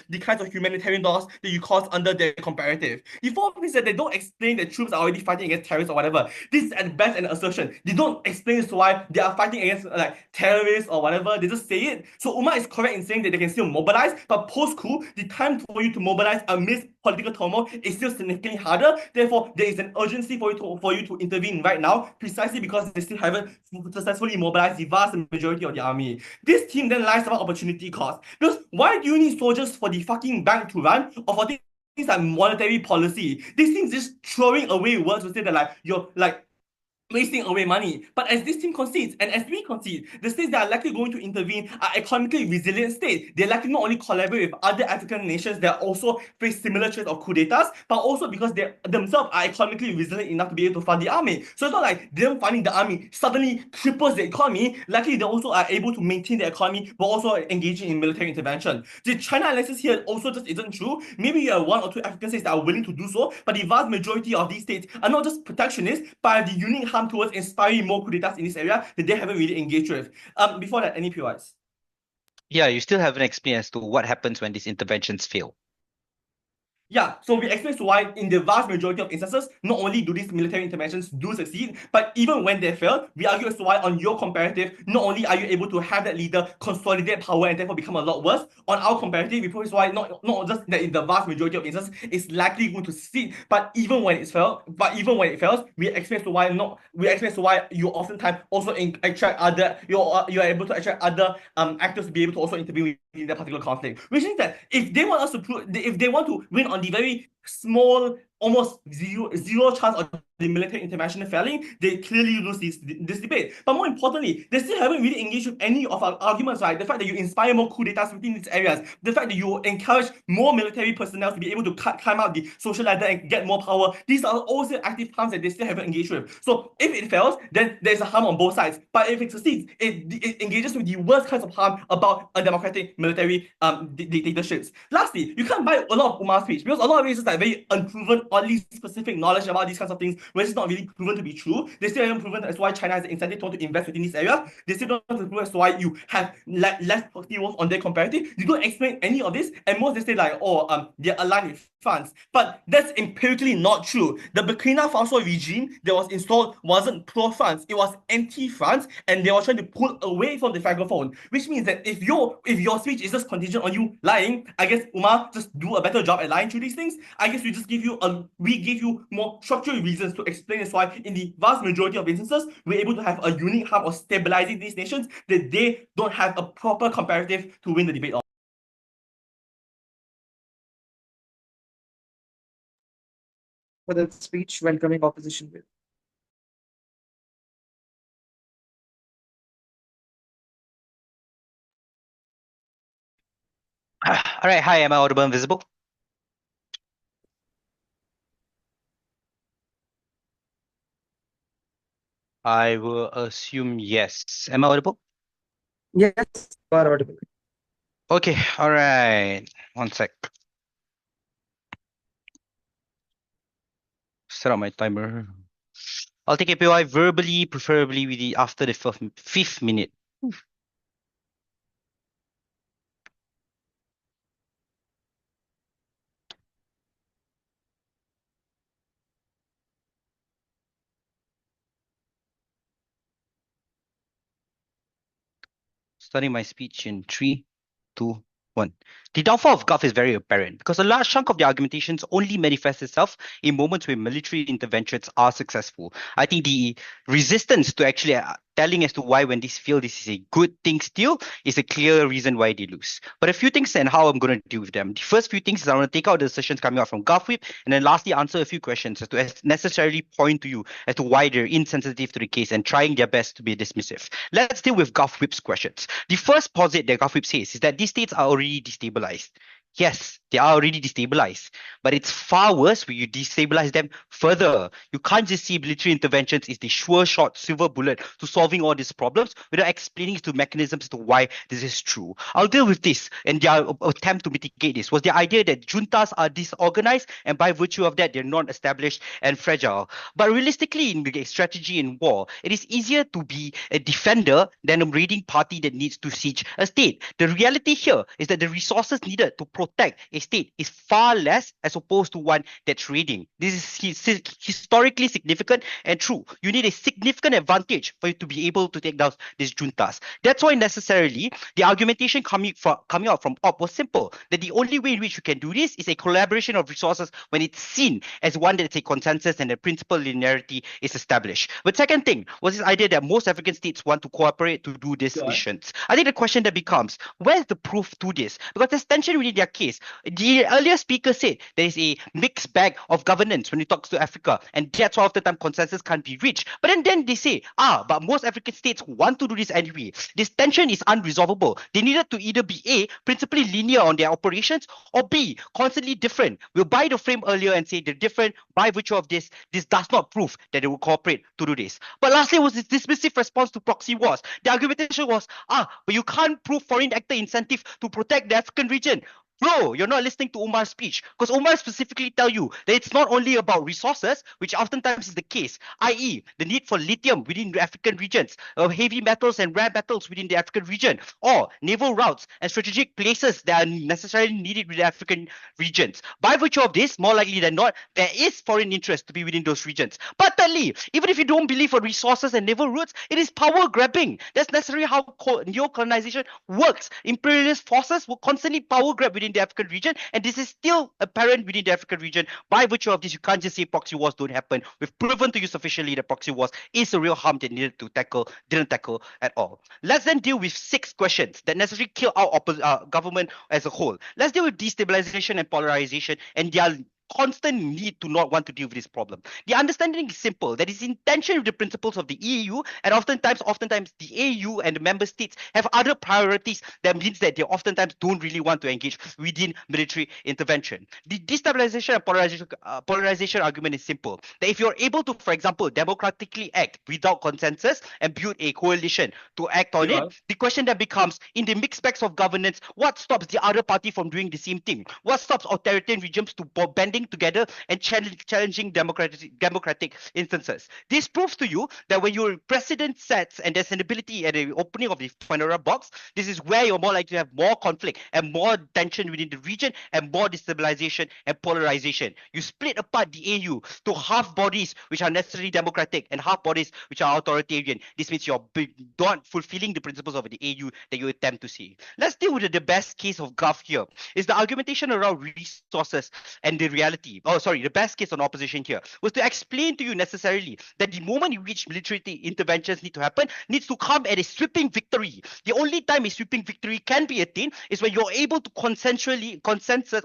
the kinds of humanitarian loss that you cause under their comparative. The fourth is that they don't explain that troops are already fighting against terrorists or whatever. This is at best an assertion. They don't explain as to why they are fighting against like terrorists or whatever. They just say it. So Umar is correct in saying that they can still mobilize, but post-coup, the time for you to mobilize amidst political turmoil is still significantly harder. Therefore, there is an urgency for you to intervene right now, precisely because they still haven't successfully mobilized the vast majority of the army. This team then lies about opportunity cost. Because why do you need soldiers for the fucking bank to run or for things like monetary policy? These things just throwing away words to say that you're wasting away money. But as this team concedes, and as we concede, the states that are likely going to intervene are economically resilient states. They're likely not only collaborate with other African nations that also face similar threats of coup d'etats, but also because they themselves are economically resilient enough to be able to fund the army. So it's not like them funding the army suddenly cripples the economy. Likely they also are able to maintain the economy while also engaging in military intervention. The China analysis here also just isn't true. Maybe you have one or two African states that are willing to do so, but the vast majority of these states are not just protectionists, but have the unique harm towards inspiring more coup d'etats in this area that they haven't really engaged with. Before that, any POIs? Yeah, you still haven't explained as to what happens when these interventions fail. Yeah, so we explain why in the vast majority of instances, not only do these military interventions do succeed, but even when they fail, we argue as to why on your comparative, not only are you able to have that leader consolidate power and therefore become a lot worse, on our comparative, we prove why not just that in the vast majority of instances, it's likely going to succeed, but even when it fails, we explain why you oftentimes also attract other, you're able to attract other actors to be able to also intervene in that particular conflict. Which means that if they want to win on the very small, almost zero chance of the military intervention failing, they clearly lose this debate. But more importantly, they still haven't really engaged with any of our arguments, right? The fact that you inspire more coup d'etats within these areas, the fact that you encourage more military personnel to be able to climb out the social ladder and get more power, these are also active harms that they still haven't engaged with. So if it fails, then there's a harm on both sides. But if it succeeds, it engages with the worst kinds of harm about undemocratic military dictatorships. Lastly, you can't buy a lot of Umar's speech because a lot of it is just like very unproven, oddly specific knowledge about these kinds of things, which is not really proven to be true. They still haven't proven as why China has an incentive to want to invest within this area. They still don't have to prove as why you have less proxy wars on their comparative. You don't explain any of this, and most they say like, they're aligned with France. But that's empirically not true. The Burkina Faso regime that was installed wasn't pro-France, it was anti-France, and they were trying to pull away from the francophone. Which means that if your speech is just contingent on you lying, I guess Umar just do a better job at lying through these things. I guess we give you more structural reasons to explain as why in the vast majority of instances we're able to have a unique hub of stabilizing these nations that they don't have a proper comparative to win the debate on. For that speech, welcoming opposition with. All right, hi, am I audible and visible? I will assume yes. Am I audible? Yes, you are audible. Okay, all right. One sec. Set up my timer. I'll take APY verbally, preferably after the fifth minute. Starting my speech in 3, 2, 1. The downfall of Gulf is very apparent because a large chunk of the argumentations only manifests itself in moments where military interventions are successful. I think the resistance to actually telling as to why when this fail, this is a good thing still is a clear reason why they lose. But a few things and how I'm going to deal with them. The first few things is I want to take out the assertions coming out from Gulf Whip and then lastly answer a few questions as to necessarily point to you as to why they're insensitive to the case and trying their best to be dismissive. Let's deal with Gulf Whip's questions. The first posit that Gulf Whip says is that these states are already destabilized. Yes, they are already destabilized, but it's far worse when you destabilize them further. You can't just see military interventions is the sure shot silver bullet to solving all these problems without explaining to mechanisms to why this is true. I'll deal with this, and their attempt to mitigate this was the idea that juntas are disorganized and by virtue of that they're not established and fragile. But realistically, in the strategy in war, it is easier to be a defender than a raiding party that needs to siege a state. The reality here is that the resources needed to protect a state is far less as opposed to one that's raiding. This is historically significant and true. You need a significant advantage for you to be able to take down these juntas. That's why necessarily the argumentation coming out from Op was simple, that the only way in which you can do this is a collaboration of resources when it's seen as one that's a consensus and a principal linearity is established. But second thing was this idea that most African states want to cooperate to do these missions. I think the question that becomes, where's the proof to this? Because there's tension within their case. The earlier speaker said there is a mixed bag of governance when it talks to Africa, and that's why often time consensus can't be reached. But then they say, but most African states want to do this anyway. This tension is unresolvable. They needed to either be A, principally linear on their operations, or B, constantly different. We'll buy the frame earlier and say they're different by virtue of this. This does not prove that they will cooperate to do this. But lastly was this dismissive response to proxy wars. The argumentation was, but you can't prove foreign actor incentive to protect the African region. Bro, you're not listening to Umar's speech, because Umar specifically tell you that it's not only about resources, which oftentimes is the case, i.e. the need for lithium within the African regions, heavy metals and rare metals within the African region, or naval routes and strategic places that are necessarily needed within the African regions. By virtue of this, more likely than not, there is foreign interest to be within those regions. But thirdly, even if you don't believe for resources and naval routes, it is power grabbing. That's necessarily how neo-colonization works. Imperialist forces will constantly power grab within the African region, and this is still apparent within the African region. By virtue of this, you can't just say proxy wars don't happen. We've proven to you sufficiently that proxy wars is a real harm that needed to tackle, didn't tackle at all. Let's then deal with 6 questions that necessarily kill our government as a whole. Let's deal with destabilization and polarization and their constant need to not want to deal with this problem. The understanding is simple, that is in tension with the principles of the EU, and oftentimes the AU and the member states have other priorities that means that they oftentimes don't really want to engage within military intervention. The destabilization and polarization argument is simple, that if you're able to, for example, democratically act without consensus and build a coalition to act on it, the question that becomes, in the mixed bags of governance, what stops the other party from doing the same thing? What stops authoritarian regimes to bending banding together and challenging democratic instances. This proves to you that when your precedent sets and there's an ability at the opening of the Pandora box, this is where you're more likely to have more conflict and more tension within the region and more destabilization and polarization. You split apart the AU to half bodies which are necessarily democratic and half bodies which are authoritarian. This means you're not fulfilling the principles of the AU that you attempt to see. Let's deal with the best case of Gulf here. Is the argumentation around resources and the reality. The best case on opposition here was to explain to you necessarily that the moment in which military interventions need to happen needs to come at a sweeping victory. The only time a sweeping victory can be attained is when you're able to consensus,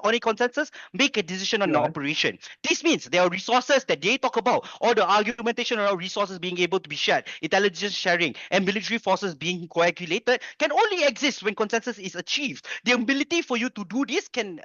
make a decision on an operation. This means there are resources that they talk about, or the argumentation around resources being able to be shared, intelligence sharing, and military forces being coagulated can only exist when consensus is achieved. The ability for you to do this can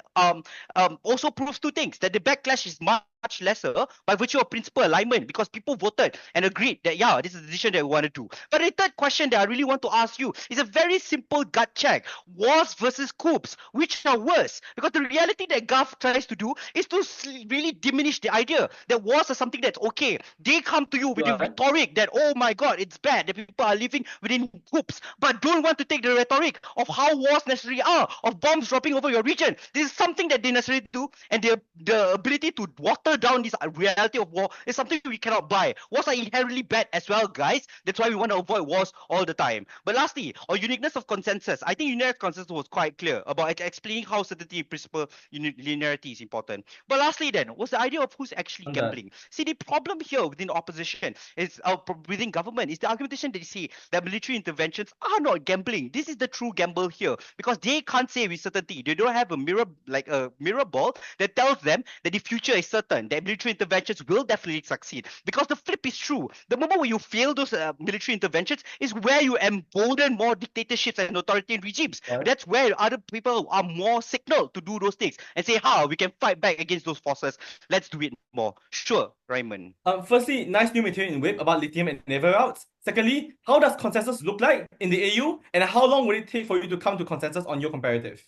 also prove two things: that the backlash is much lesser by virtue of principal alignment because people voted and agreed that this is the decision that we want to do. But the third question that I really want to ask you is a very simple gut check: wars versus coups, which are worse? Because the reality that Gulf tries to do is to really diminish the idea that wars are something that's okay. They come to you with the rhetoric that, oh my god, it's bad that people are living within coups, but don't want to take the rhetoric of how wars necessarily are, of bombs dropping over your region. This is something that they necessarily do, and the ability to water down this reality of war is something we cannot buy. Wars are inherently bad as well, guys. That's why we want to avoid wars all the time. But lastly, on uniqueness of consensus, I think uniqueness of consensus was quite clear about explaining how certainty in principle linearity is important. But lastly then, was the idea of who's actually gambling. See, the problem here within opposition is within government is the argumentation that you see that military interventions are not gambling. This is the true gamble here because they can't say with certainty. They don't have a mirror ball that tells them that the future is certain, that military interventions will definitely succeed. Because the flip is true. The moment where you fail those military interventions is where you embolden more dictatorships and authoritarian regimes. That's where other people are more signaled to do those things and say, we can fight back against those forces. Let's do it more. Sure, Raymond. Firstly, nice new material in Whip about lithium and naval routes. Secondly, how does consensus look like in the AU, and how long will it take for you to come to consensus on your comparative?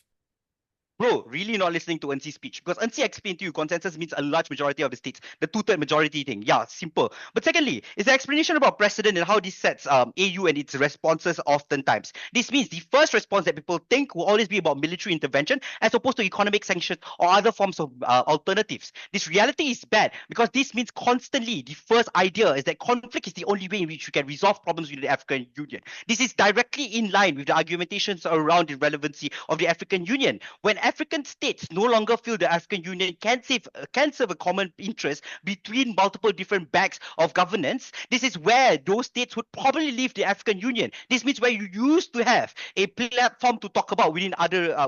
Bro, really not listening to Ensi's speech because Ensi explained to you consensus means a large majority of the states, the two-third majority thing. Yeah, simple. But secondly, it's an explanation about precedent and how this sets AU and its responses oftentimes. This means the first response that people think will always be about military intervention as opposed to economic sanctions or other forms of alternatives. This reality is bad because this means constantly the first idea is that conflict is the only way in which you can resolve problems with the African Union. This is directly in line with the argumentations around the relevancy of the African Union. When African states no longer feel the African Union can serve a common interest between multiple different backs of governance, this is where those states would probably leave the African Union. This means where you used to have a platform to talk about within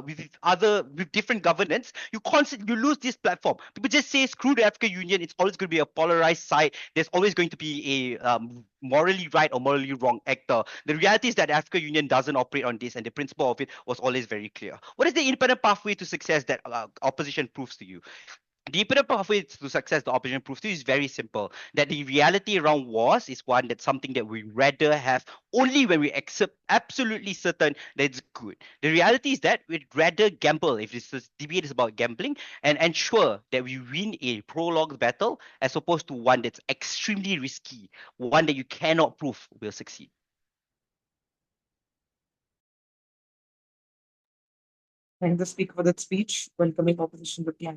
with different governance, you lose this platform. People just say screw the African Union. It's always going to be a polarized side. There's always going to be a morally right or morally wrong actor. The reality is that the African Union doesn't operate on this, and the principle of it was always very clear. What is the independent pathway to success that opposition proves to you? The independent pathway to success the opposition proves to you is very simple. That the reality around wars is one that's something that we rather have only when we accept absolutely certain that it's good. The reality is that we'd rather gamble if this debate is about gambling and ensure that we win a prolonged battle as opposed to one that's extremely risky, one that you cannot prove will succeed. Thank the speaker for that speech. Welcoming opposition reply.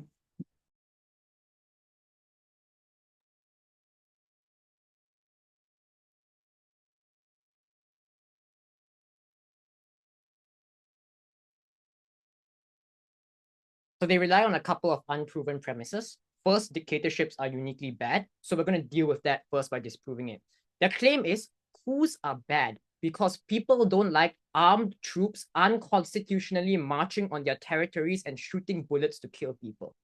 So they rely on a couple of unproven premises. First, dictatorships are uniquely bad. So we're going to deal with that first by disproving it. Their claim is coups are bad because people don't like armed troops unconstitutionally marching on their territories and shooting bullets to kill people.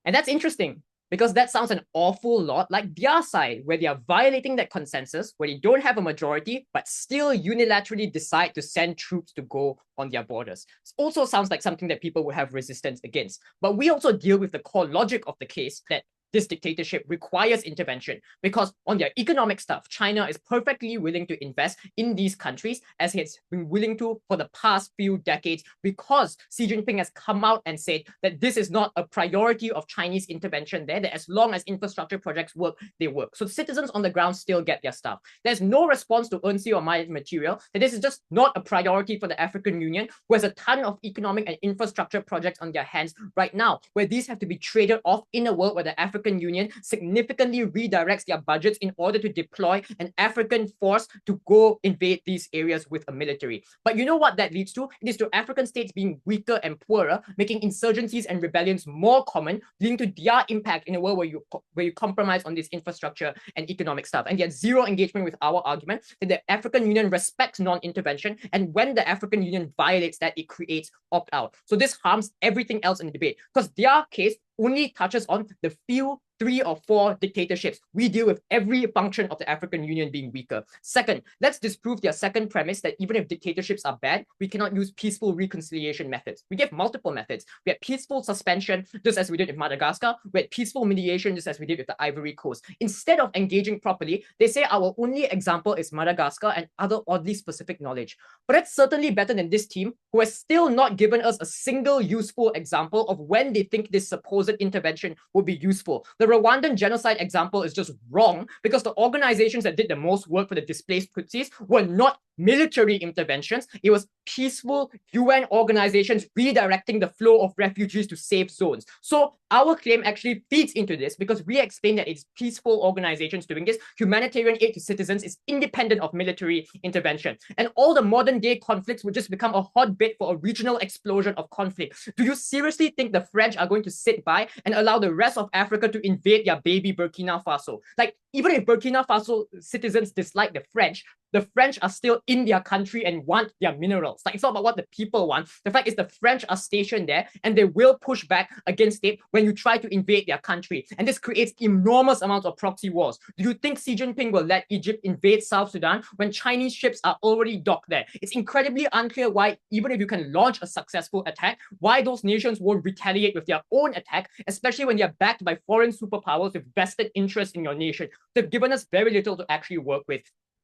And that's interesting because that sounds an awful lot like their side, where they are violating that consensus, where they don't have a majority, but still unilaterally decide to send troops to go on their borders. It also sounds like something that people would have resistance against. But we also deal with the core logic of the case that this dictatorship requires intervention, because on their economic stuff, China is perfectly willing to invest in these countries, as it's been willing to for the past few decades, because Xi Jinping has come out and said that this is not a priority of Chinese intervention there, that as long as infrastructure projects work, they work. So citizens on the ground still get their stuff. There's no response to Eunsi or my material that this is just not a priority for the African Union, who has a ton of economic and infrastructure projects on their hands right now, where these have to be traded off in a world where the African Union significantly redirects their budgets in order to deploy an African force to go invade these areas with a military. But you know what that leads to? It is to African states being weaker and poorer, making insurgencies and rebellions more common, leading to their impact in a world where you compromise on this infrastructure and economic stuff. And yet zero engagement with our argument that the African Union respects non-intervention, and when the African Union violates that, it creates opt-out. So this harms everything else in the debate, because their case only touches on the few 3 or 4 dictatorships. We deal with every function of the African Union being weaker. Second, let's disprove their second premise that even if dictatorships are bad, we cannot use peaceful reconciliation methods. We give multiple methods. We had peaceful suspension, just as we did with Madagascar. We had peaceful mediation, just as we did with the Ivory Coast. Instead of engaging properly, they say our only example is Madagascar and other oddly specific knowledge. But that's certainly better than this team, who has still not given us a single useful example of when they think this supposed intervention would be useful. The Rwandan genocide example is just wrong, because the organizations that did the most work for the displaced Tutsis were not military interventions. It was peaceful UN organizations redirecting the flow of refugees to safe zones. So our claim actually feeds into this, because we explain that it's peaceful organizations doing this. Humanitarian aid to citizens is independent of military intervention. And all the modern day conflicts would just become a hotbed for a regional explosion of conflict. Do you seriously think the French are going to sit by and allow the rest of Africa to invade their baby Burkina Faso? Like, even if Burkina Faso citizens dislike the French are still in their country and want their minerals. Like, it's not about what the people want. The fact is the French are stationed there, and they will push back against it when you try to invade their country. And this creates enormous amounts of proxy wars. Do you think Xi Jinping will let Egypt invade South Sudan when Chinese ships are already docked there? It's incredibly unclear why, even if you can launch a successful attack, why those nations won't retaliate with their own attack, especially when they're backed by foreign superpowers with vested interest in your nation. They've given us very little to actually work with.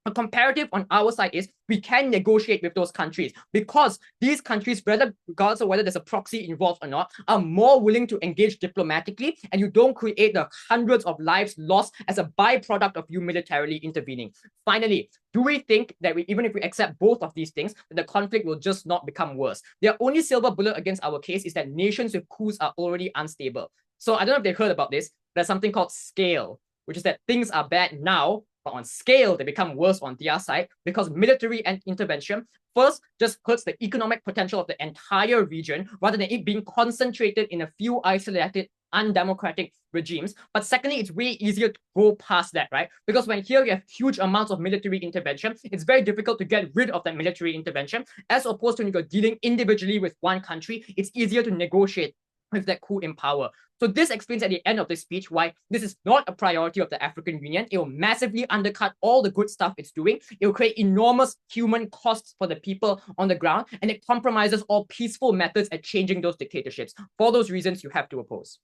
A comparative on our side is we can negotiate with those countries, because these countries, regardless of whether there's a proxy involved or not, are more willing to engage diplomatically, and you don't create the hundreds of lives lost as a byproduct of you militarily intervening. Finally, do we think that even if we accept both of these things, that the conflict will just not become worse? Their only silver bullet against our case is that nations with coups are already unstable. So I don't know if they've heard about this. There's something called scale, which is that things are bad now, but on scale, they become worse on their side, because military intervention first just hurts the economic potential of the entire region, rather than it being concentrated in a few isolated, undemocratic regimes. But secondly, it's way easier to go past that, right? Because when here you have huge amounts of military intervention, it's very difficult to get rid of that military intervention, as opposed to when you're dealing individually with one country, it's easier to negotiate with that coup in power. So this explains at the end of this speech why this is not a priority of the African Union. It will massively undercut all the good stuff it's doing. It will create enormous human costs for the people on the ground, and it compromises all peaceful methods at changing those dictatorships. For those reasons, you have to oppose.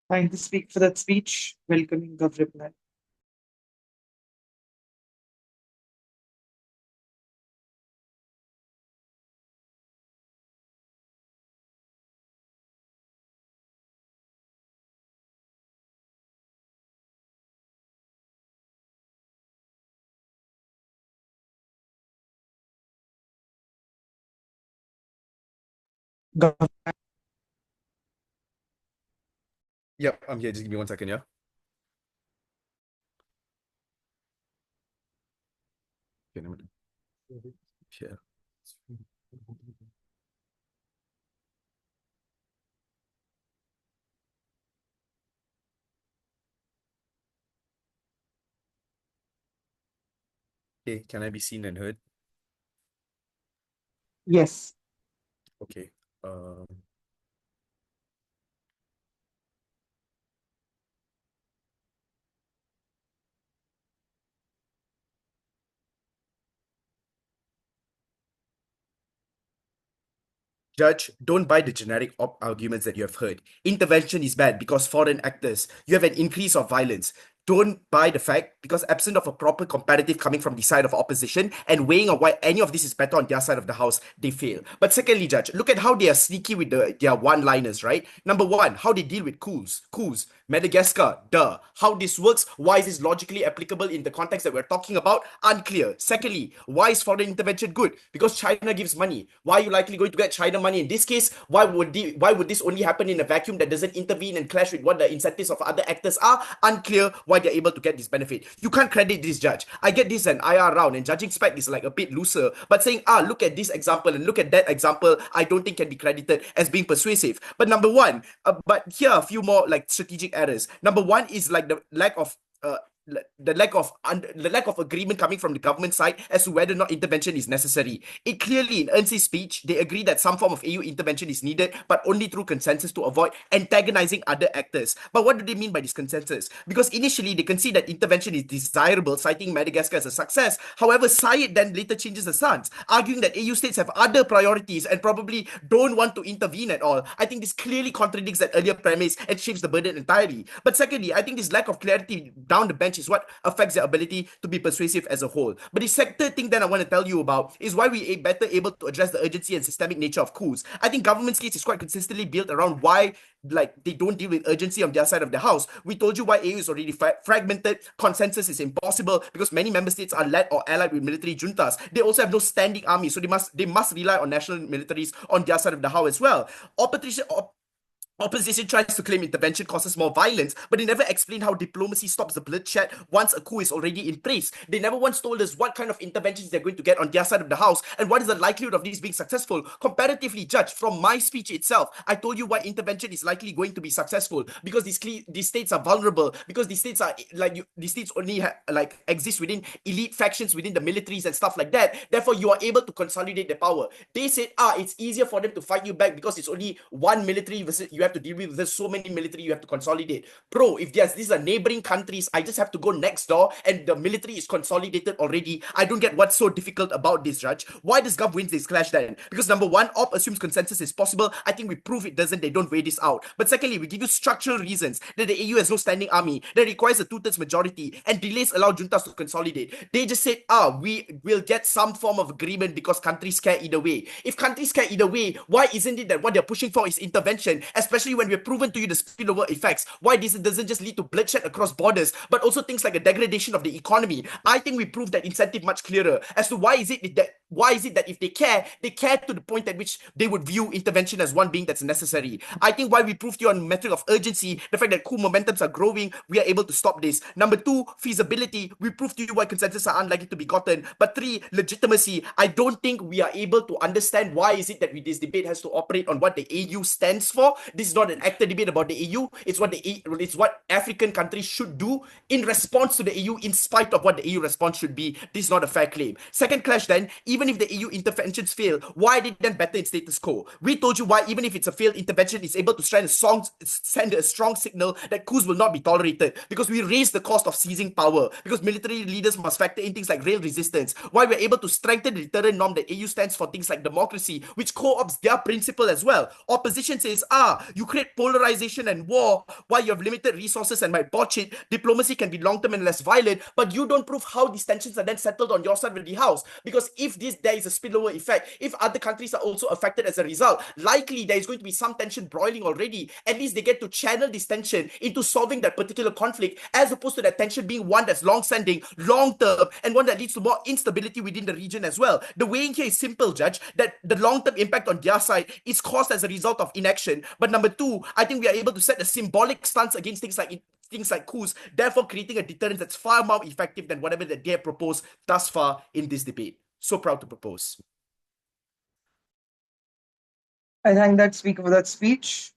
Time to speak for that speech. Welcoming the reply. Yep, I'm here. Just give me 1 second, yeah? Okay, share. Okay, can I be seen and heard? Yes. Okay. Judge, don't buy the generic arguments that you have heard. Intervention is bad because foreign actors. You have an increase of violence. Don't buy the fact because absent of a proper comparative coming from the side of opposition and weighing on why any of this is better on their side of the house, they fail. But secondly, Judge, look at how they are sneaky with their one-liners, right? Number one, how they deal with coups. Madagascar, duh. How this works, why is this logically applicable in the context that we're talking about? Unclear. Secondly, why is foreign intervention good? Because China gives money. Why are you likely going to get China money in this case? Why would this only happen in a vacuum that doesn't intervene and clash with what the incentives of other actors are? Unclear why they're able to get this benefit. You can't credit this, Judge. I get this an IR round and judging spec is like a bit looser, but saying, look at this example and look at that example, I don't think can be credited as being persuasive. But number one, but here are a few more like strategic errors. Number one is like the lack of agreement coming from the government side as to whether or not intervention is necessary. It clearly, in Ernst's speech, they agree that some form of AU intervention is needed, but only through consensus to avoid antagonizing other actors. But what do they mean by this consensus? Because initially, they concede that intervention is desirable, citing Madagascar as a success. However, Syed then later changes the stance, arguing that AU states have other priorities and probably don't want to intervene at all. I think this clearly contradicts that earlier premise and shifts the burden entirely. But secondly, I think this lack of clarity down the bench is what affects their ability to be persuasive as a whole. But the sector thing that I want to tell you about is why we are better able to address the urgency and systemic nature of coups. I think government's case is quite consistently built around why they don't deal with urgency on their side of the house. We told you why AU is already fragmented. Consensus is impossible because many member states are led or allied with military juntas. They also have no standing army, so they must rely on national militaries on their side of the house as well. Opposition tries to claim intervention causes more violence, but they never explain how diplomacy stops the bloodshed once a coup is already in place. They never once told us what kind of interventions they're going to get on their side of the house and what is the likelihood of these being successful. Comparatively, Judge, from my speech itself, I told you why intervention is likely going to be successful because these states are vulnerable, because these states only exist within elite factions within the militaries and stuff like that. Therefore, you are able to consolidate the power. They said, it's easier for them to fight you back because it's only one military versus you have to deal with. There's so many military you have to consolidate. Bro, if these are neighboring countries, I just have to go next door and the military is consolidated already. I don't get what's so difficult about this, Judge. Why does Gov win this clash then? Because number one, Op assumes consensus is possible. I think we prove it doesn't. They don't weigh this out. But secondly, we give you structural reasons that the AU has no standing army, that requires a 2/3 majority, and delays allow juntas to consolidate. They just said, we will get some form of agreement because countries care either way. If countries care either way, why isn't it that what they're pushing for is intervention, especially when we've proven to you the spillover effects? Why this doesn't just lead to bloodshed across borders, but also things like a degradation of the economy? I think we proved that incentive much clearer as to why is it that if they care to the point at which they would view intervention as one being that's necessary. I think why we proved to you on the metric of urgency, the fact that coup momentums are growing, we are able to stop this. Number two, feasibility, we proved to you why consensus are unlikely to be gotten. But three, legitimacy, I don't think we are able to understand why is it that this debate has to operate on what the AU stands for. This is not an actor debate about the AU. It's what African countries should do in response to the AU, in spite of what the AU response should be. This is not a fair claim. Second clash then, even if the AU interventions fail, why did then better in status quo? We told you why, even if it's a failed intervention, it's able to send a strong signal that coups will not be tolerated, because we raise the cost of seizing power, because military leaders must factor in things like rail resistance. Why we're able to strengthen the deterrent norm that AU stands for things like democracy, which co-opts their principle as well. Opposition says, you create polarization and war while you have limited resources and might botch it. Diplomacy can be long-term and less violent, but you don't prove how these tensions are then settled on your side of the house. Because if there is a spillover effect, if other countries are also affected as a result, likely there is going to be some tension broiling already. At least they get to channel this tension into solving that particular conflict, as opposed to that tension being one that's long-standing, long-term, and one that leads to more instability within the region as well. The weighing here is simple, Judge, that the long-term impact on their side is caused as a result of inaction. But number two, I think we are able to set a symbolic stance against things like coups, therefore creating a deterrent that's far more effective than whatever that they have proposed thus far in this debate. So proud to propose. I thank that speaker for that speech.